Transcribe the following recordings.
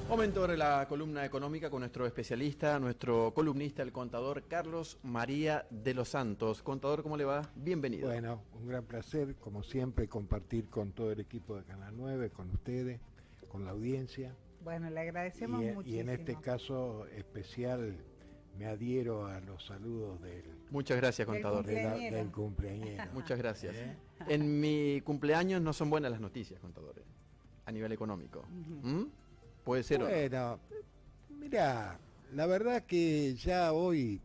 Momento de la columna económica con nuestro especialista, nuestro columnista, el contador Carlos María de los Santos. Contador, ¿cómo le va? Bienvenido. Bueno, un gran placer, como siempre, compartir con todo el equipo de Canal 9, con ustedes, con la audiencia. Bueno, le agradecemos muchísimo. Y en este caso especial me adhiero a los saludos Muchas gracias, contador. del cumpleañero. Muchas gracias. En mi cumpleaños no son buenas las noticias, contadores, a nivel económico. ¿Puede ser? Bueno, mira, la verdad que ya hoy,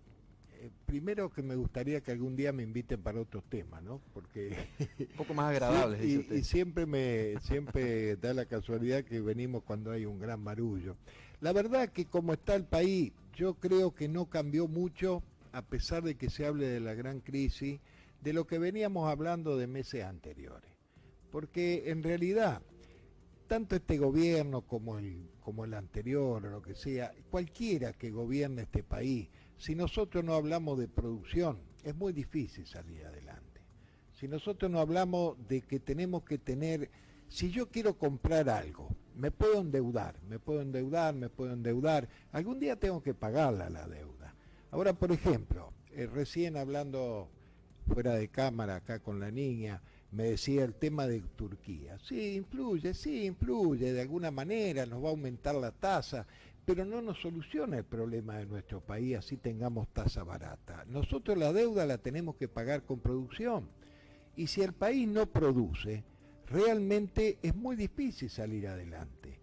primero que me gustaría que algún día me inviten para otros temas, ¿no? Porque un poco más agradables, sí, dice usted. y siempre da la casualidad que venimos cuando hay un gran marullo. La verdad que como está el país, yo creo que no cambió mucho, a pesar de que se hable de la gran crisis, de lo que veníamos hablando de meses anteriores. Porque en realidad, tanto este gobierno como el anterior o lo que sea, cualquiera que gobierne este país, si nosotros no hablamos de producción, es muy difícil salir adelante. Si nosotros no hablamos de que tenemos que tener, si yo quiero comprar algo, me puedo endeudar, algún día tengo que pagarla la deuda. Ahora, por ejemplo, recién hablando fuera de cámara acá con la niña, me decía el tema de Turquía. Sí, influye, de alguna manera nos va a aumentar la tasa, pero no nos soluciona el problema de nuestro país, así tengamos tasa barata. Nosotros la deuda la tenemos que pagar con producción, y si el país no produce, realmente es muy difícil salir adelante.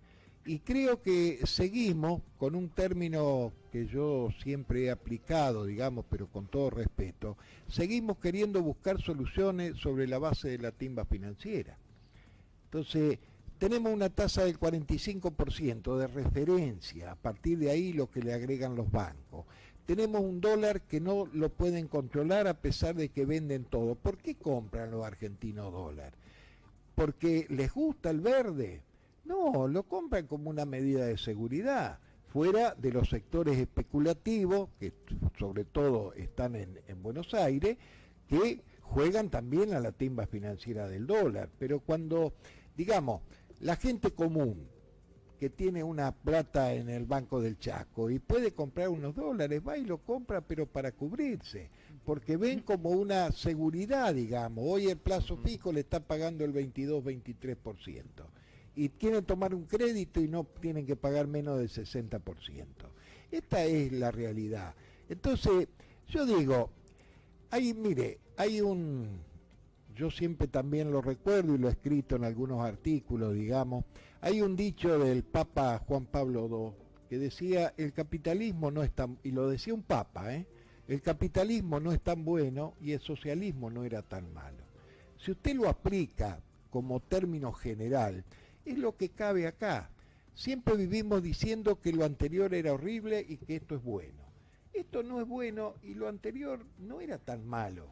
Y creo que seguimos con un término que yo siempre he aplicado, digamos, pero con todo respeto, seguimos queriendo buscar soluciones sobre la base de la timba financiera. Entonces, tenemos una tasa del 45% de referencia, a partir de ahí lo que le agregan los bancos. Tenemos un dólar que no lo pueden controlar a pesar de que venden todo. ¿Por qué compran los argentinos dólar? ¿Porque les gusta el verde? No, lo compran como una medida de seguridad, fuera de los sectores especulativos, que sobre todo están en Buenos Aires, que juegan también a la timba financiera del dólar. Pero cuando, digamos, la gente común, que tiene una plata en el Banco del Chaco y puede comprar unos dólares, va y lo compra, pero para cubrirse, porque ven como una seguridad, digamos. Hoy el plazo fijo le está pagando el 22-23%. Y quieren tomar un crédito y no tienen que pagar menos del 60%. Esta es la realidad. Entonces, yo digo, yo siempre también lo recuerdo y lo he escrito en algunos artículos, digamos, hay un dicho del Papa Juan Pablo II que decía, el capitalismo no es tan, y lo decía un papa, el capitalismo no es tan bueno y el socialismo no era tan malo. Si usted lo aplica como término general, es lo que cabe acá. Siempre vivimos diciendo que lo anterior era horrible y que esto es bueno. Esto no es bueno y lo anterior no era tan malo,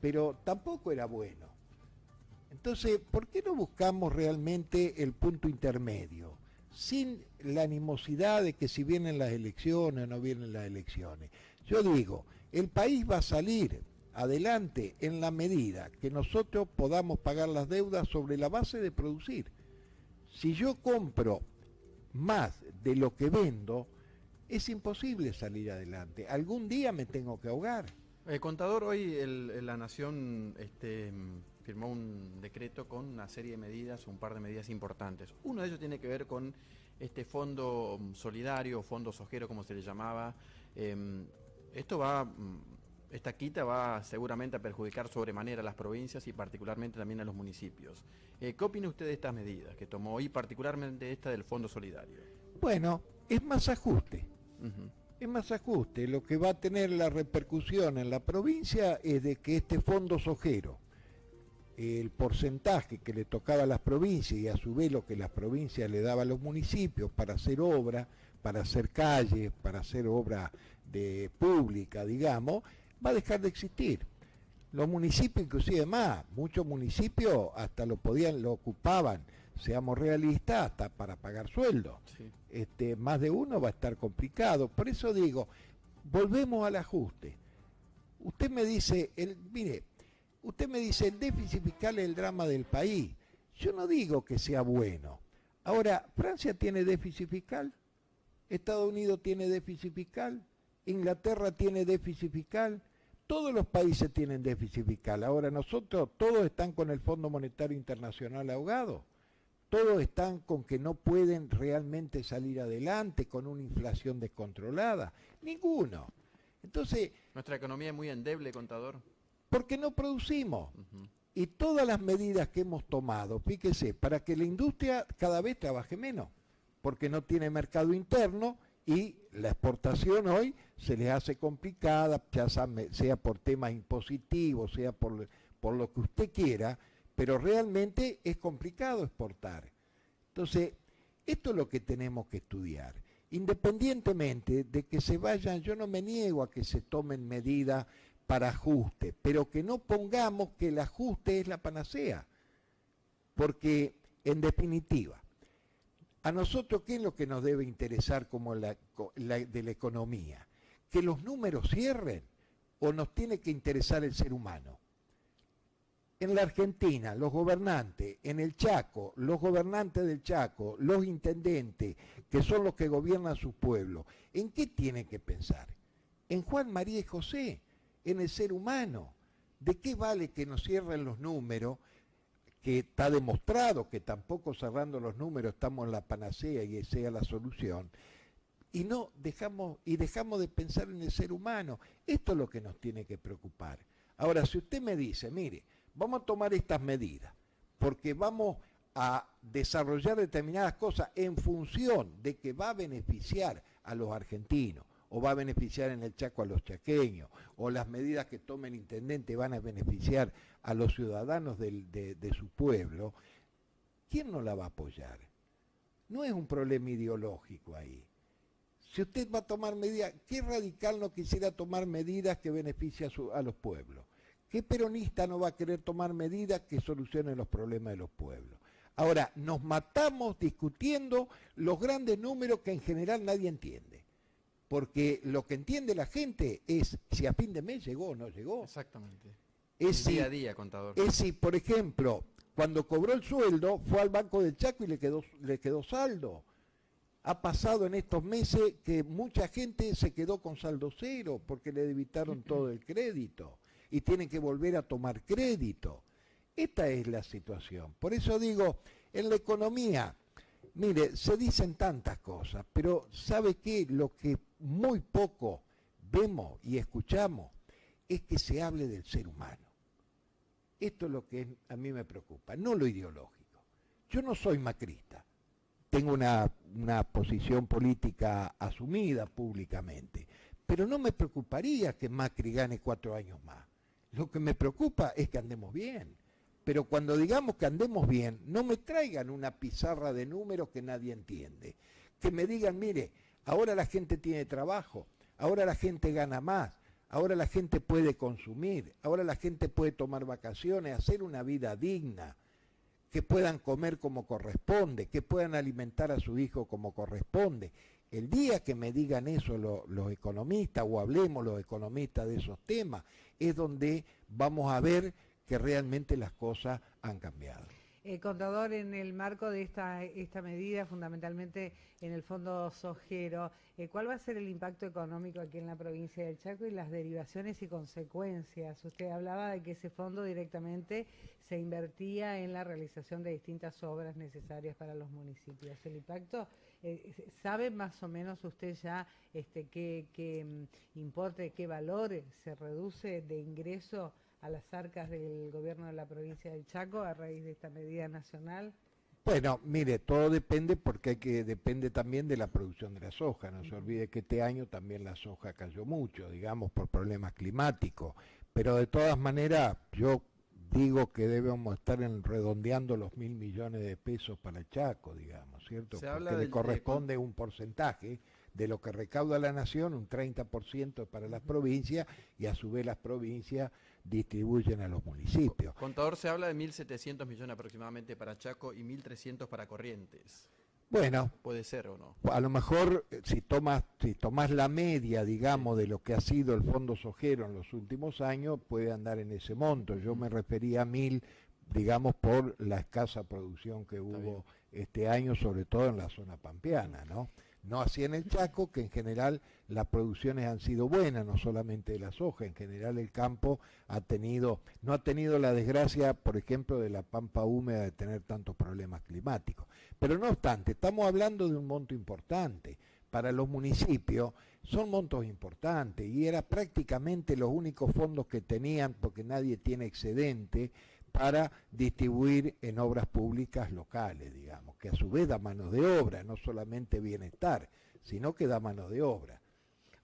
pero tampoco era bueno. Entonces, ¿por qué no buscamos realmente el punto intermedio? Sin la animosidad de que si vienen las elecciones o no vienen las elecciones. Yo digo, el país va a salir adelante en la medida que nosotros podamos pagar las deudas sobre la base de producir. Si yo compro más de lo que vendo, es imposible salir adelante. Algún día me tengo que ahogar. Contador, hoy la Nación firmó un decreto con una serie de medidas, un par de medidas importantes. Uno de ellos tiene que ver con este fondo solidario, fondo sojero, como se le llamaba. Esta quita va seguramente a perjudicar sobremanera a las provincias y particularmente también a los municipios. ¿Qué opina usted de estas medidas que tomó y particularmente esta del fondo solidario? Bueno, es más ajuste. Es más ajuste. Lo que va a tener la repercusión en la provincia es de que este fondo sojero, el porcentaje que le tocaba a las provincias y a su vez lo que las provincias le daban a los municipios para hacer obra, para hacer calles, para hacer obra pública, digamos, va a dejar de existir. Los municipios, inclusive más, muchos municipios hasta lo ocupaban, seamos realistas, hasta para pagar sueldo. Sí. Más de uno va a estar complicado. Por eso digo, volvemos al ajuste. Usted me dice, el déficit fiscal es el drama del país. Yo no digo que sea bueno. Ahora, ¿Francia tiene déficit fiscal? Estados Unidos tiene déficit fiscal, Inglaterra tiene déficit fiscal, todos los países tienen déficit fiscal. Ahora nosotros, todos están con el Fondo Monetario Internacional ahogado, todos están con que no pueden realmente salir adelante con una inflación descontrolada, ninguno. Entonces, nuestra economía es muy endeble, contador. Porque no producimos. Y todas las medidas que hemos tomado, fíjese, para que la industria cada vez trabaje menos, porque no tiene mercado interno y la exportación hoy se les hace complicada, ya sea por temas impositivos, sea por lo que usted quiera, pero realmente es complicado exportar. Entonces, esto es lo que tenemos que estudiar. Independientemente de que se vayan, yo no me niego a que se tomen medidas para ajuste, pero que no pongamos que el ajuste es la panacea, porque en definitiva, a nosotros, ¿qué es lo que nos debe interesar como de la economía? ¿Que los números cierren o nos tiene que interesar el ser humano? En la Argentina, los gobernantes, en el Chaco, los gobernantes del Chaco, los intendentes, que son los que gobiernan sus pueblos, ¿en qué tienen que pensar? En Juan, María y José, en el ser humano. ¿De qué vale que nos cierren los números? Que está demostrado que tampoco cerrando los números estamos en la panacea y esa sea la solución. Y dejamos de pensar en el ser humano. Esto es lo que nos tiene que preocupar. Ahora, si usted me dice, mire, vamos a tomar estas medidas, porque vamos a desarrollar determinadas cosas en función de que va a beneficiar a los argentinos, o va a beneficiar en el Chaco a los chaqueños, o las medidas que tome el intendente van a beneficiar a los ciudadanos de su pueblo, ¿quién no la va a apoyar? No es un problema ideológico ahí. Si usted va a tomar medidas, ¿qué radical no quisiera tomar medidas que beneficien a los pueblos? ¿Qué peronista no va a querer tomar medidas que solucionen los problemas de los pueblos? Ahora, nos matamos discutiendo los grandes números que en general nadie entiende. Porque lo que entiende la gente es si a fin de mes llegó o no llegó. Exactamente. Es día a día, contador. Es si, por ejemplo, cuando cobró el sueldo, fue al Banco del Chaco y le quedó saldo. Ha pasado en estos meses que mucha gente se quedó con saldo cero porque le debitaron todo el crédito y tienen que volver a tomar crédito. Esta es la situación. Por eso digo, en la economía, mire, se dicen tantas cosas, pero ¿sabe qué? Lo que muy poco vemos y escuchamos es que se hable del ser humano. Esto es lo que a mí me preocupa, no lo ideológico. Yo no soy macrista, tengo una posición política asumida públicamente, pero no me preocuparía que Macri gane 4 años más. Lo que me preocupa es que andemos bien. Pero cuando digamos que andemos bien, no me traigan una pizarra de números que nadie entiende. Que me digan, mire, ahora la gente tiene trabajo, ahora la gente gana más, ahora la gente puede consumir, ahora la gente puede tomar vacaciones, hacer una vida digna, que puedan comer como corresponde, que puedan alimentar a su hijo como corresponde. El día que me digan eso los economistas, o hablemos los economistas de esos temas, es donde vamos a ver que realmente las cosas han cambiado. Contador, en el marco de esta medida, fundamentalmente en el fondo sojero, ¿cuál va a ser el impacto económico aquí en la provincia del Chaco y las derivaciones y consecuencias? Usted hablaba de que ese fondo directamente se invertía en la realización de distintas obras necesarias para los municipios. ¿El impacto, sabe más o menos usted ya qué importe, qué valor se reduce de ingreso a las arcas del gobierno de la provincia del Chaco a raíz de esta medida nacional? Bueno, mire, todo depende porque depende también de la producción de la soja. No se olvide que este año también la soja cayó mucho, digamos, por problemas climáticos. Pero de todas maneras, yo digo que debemos estar redondeando los 1.000 millones de pesos para el Chaco, digamos, ¿cierto? Porque le corresponde un porcentaje de lo que recauda la nación, un 30% para las provincias, y a su vez las provincias distribuyen a los municipios. Contador, se habla de 1.700 millones aproximadamente para Chaco y 1.300 para Corrientes. Bueno, puede ser o no. A lo mejor si tomás la media, digamos, de lo que ha sido el fondo sojero en los últimos años, puede andar en ese monto. Yo me refería a 1.000, digamos, por la escasa producción que hubo este año, sobre todo en la zona pampeana, ¿no? No así en el Chaco, que en general las producciones han sido buenas, no solamente de la soja, en general el campo no ha tenido la desgracia, por ejemplo, de la pampa húmeda de tener tantos problemas climáticos. Pero no obstante, estamos hablando de un monto importante. Para los municipios son montos importantes y era prácticamente los únicos fondos que tenían, porque nadie tiene excedente, para distribuir en obras públicas locales, digamos, que a su vez da mano de obra, no solamente bienestar, sino que da mano de obra.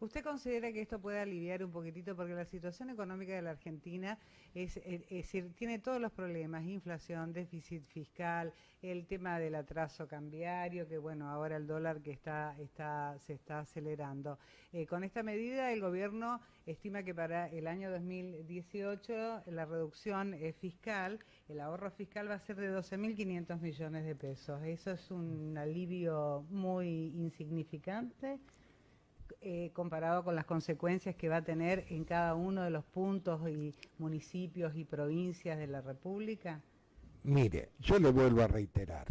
¿Usted considera que esto puede aliviar un poquitito? Porque la situación económica de la Argentina es decir, tiene todos los problemas, inflación, déficit fiscal, el tema del atraso cambiario, que bueno, ahora el dólar que se está acelerando. Con esta medida el gobierno estima que para el año 2018 la reducción fiscal, el ahorro fiscal va a ser de 12.500 millones de pesos. Eso es un alivio muy insignificante. Comparado con las consecuencias que va a tener en cada uno de los puntos y municipios y provincias de la República? Mire, yo le vuelvo a reiterar,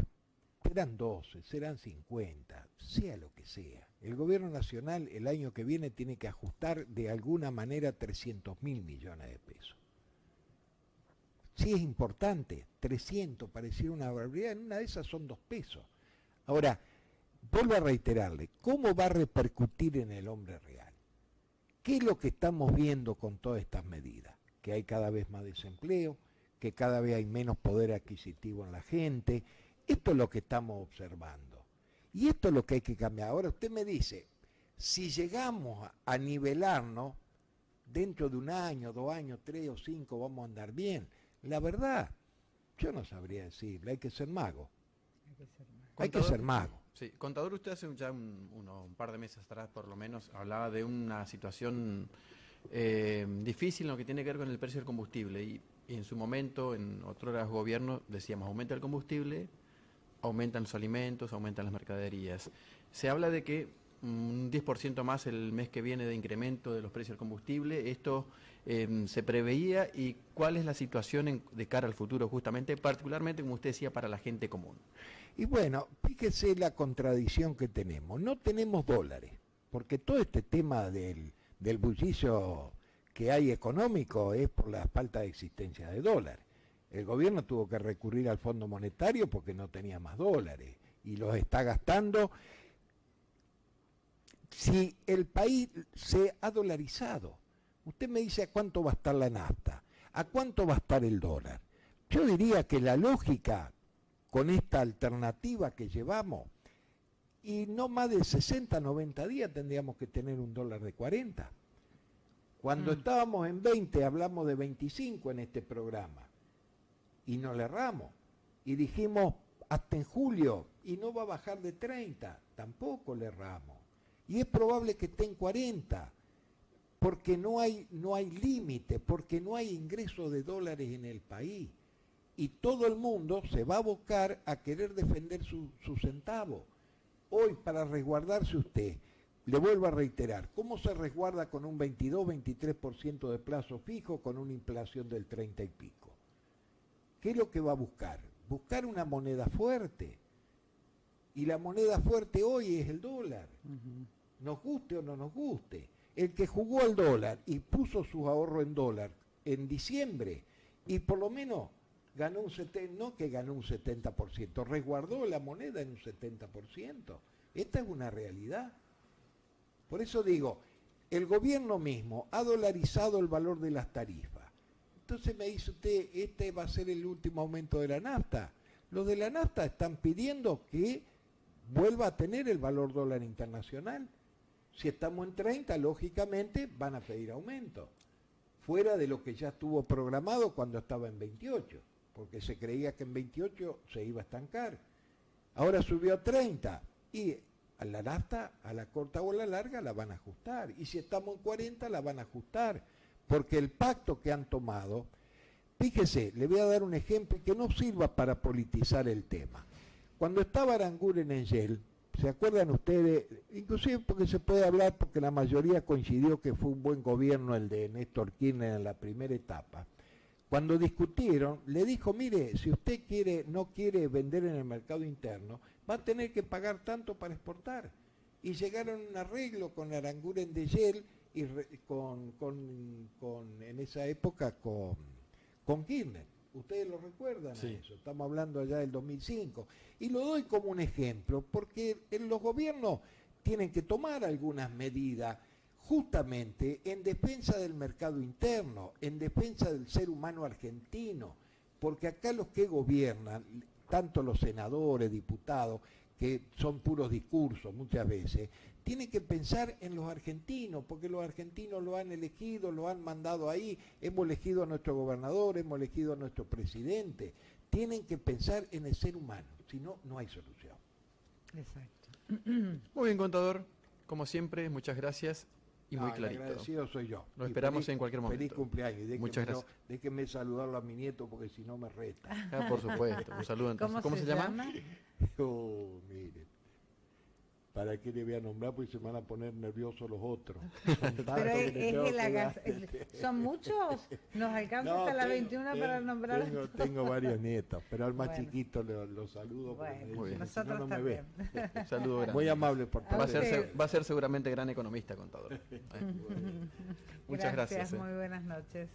serán 12, serán 50, sea lo que sea. El gobierno nacional el año que viene tiene que ajustar de alguna manera 300.000 millones de pesos. Sí es importante, 300 pareciera una barbaridad, en una de esas son 2 pesos. Ahora, vuelvo a reiterarle, ¿cómo va a repercutir en el hombre real? ¿Qué es lo que estamos viendo con todas estas medidas? Que hay cada vez más desempleo, que cada vez hay menos poder adquisitivo en la gente. Esto es lo que estamos observando. Y esto es lo que hay que cambiar. Ahora usted me dice, si llegamos a nivelarnos, dentro de 1 año, 2 años, 3 o 5 vamos a andar bien. La verdad, yo no sabría decirle, hay que ser mago. Hay que ser mago. Sí, contador, usted hace ya un par de meses atrás, por lo menos, hablaba de una situación difícil en lo que tiene que ver con el precio del combustible. Y en su momento, en otros gobiernos, decíamos, aumenta el combustible, aumentan los alimentos, aumentan las mercaderías. Se habla de que un 10% más el mes que viene de incremento de los precios del combustible. Esto se preveía, y cuál es la situación de cara al futuro, justamente, particularmente, como usted decía, para la gente común. Y bueno, fíjese la contradicción que tenemos. No tenemos dólares, porque todo este tema del bullicio que hay económico es por la falta de existencia de dólares. El gobierno tuvo que recurrir al Fondo Monetario porque no tenía más dólares y los está gastando. Si el país se ha dolarizado, usted me dice a cuánto va a estar la nafta, a cuánto va a estar el dólar. Yo diría que la lógica con esta alternativa que llevamos, y no más de 60, 90 días tendríamos que tener un dólar de 40. Cuando estábamos en 20 hablamos de 25 en este programa y no le erramos. Y dijimos hasta en julio y no va a bajar de 30, tampoco le erramos. Y es probable que esté en 40, porque no hay límite, porque no hay ingreso de dólares en el país. Y todo el mundo se va a abocar a querer defender su centavo. Hoy, para resguardarse usted, le vuelvo a reiterar, ¿cómo se resguarda con un 22-23% de plazo fijo con una inflación del 30 y pico? ¿Qué es lo que va a buscar? Buscar una moneda fuerte. Y la moneda fuerte hoy es el dólar. Nos guste o no nos guste. El que jugó al dólar y puso sus ahorros en dólar en diciembre, y por lo menos ganó no que ganó un 70%, resguardó la moneda en un 70%. Esta es una realidad. Por eso digo, el gobierno mismo ha dolarizado el valor de las tarifas. Entonces me dice usted, este va a ser el último aumento de la nafta. Los de la nafta están pidiendo que vuelva a tener el valor dólar internacional. Si estamos en 30, lógicamente van a pedir aumento, fuera de lo que ya estuvo programado cuando estaba en 28, porque se creía que en 28 se iba a estancar. Ahora subió a 30 y a la nafta, a la corta o a la larga, la van a ajustar. Y si estamos en 40, la van a ajustar, porque el pacto que han tomado, fíjese, le voy a dar un ejemplo que no sirva para politizar el tema. Cuando estaba Aranguren en Shell, ¿se acuerdan ustedes? Inclusive porque se puede hablar, porque la mayoría coincidió que fue un buen gobierno el de Néstor Kirchner en la primera etapa. Cuando discutieron, le dijo, mire, si usted no quiere vender en el mercado interno, va a tener que pagar tanto para exportar. y llegaron a un arreglo con Aranguren de Yel y en esa época con Kirchner. Ustedes lo recuerdan, Sí. eso, estamos hablando allá del 2005. Y lo doy como un ejemplo, porque los gobiernos tienen que tomar algunas medidas justamente en defensa del mercado interno, en defensa del ser humano argentino, porque acá los que gobiernan, tanto los senadores, diputados, que son puros discursos muchas veces, tienen que pensar en los argentinos, porque los argentinos lo han elegido, lo han mandado ahí, hemos elegido a nuestro gobernador, hemos elegido a nuestro presidente. Tienen que pensar en el ser humano, si no, no hay solución. Exacto. Muy bien, contador. Como siempre, muchas gracias y muy El clarito. agradecido soy yo. Lo Y esperamos en cualquier momento. Feliz cumpleaños. Muchas gracias. Déjenme saludarlo a mi nieto porque si no me reta. Ah, por supuesto. Un saludo entonces. ¿Cómo se llama? Oh, mire. ¿Para qué le voy a nombrar? Porque se me van a poner nerviosos los otros. ¿Son muchos? ¿Nos alcanza hasta la 21 para nombrar? Tengo varias nietas, pero al más Bueno. chiquito lo saludo. Bueno, porque Muy bien. nosotros no me ve. también. Un saludo grande. Muy amable por A todo. usted. Va a ser seguramente gran economista, contador. Muchas gracias. Muy buenas noches.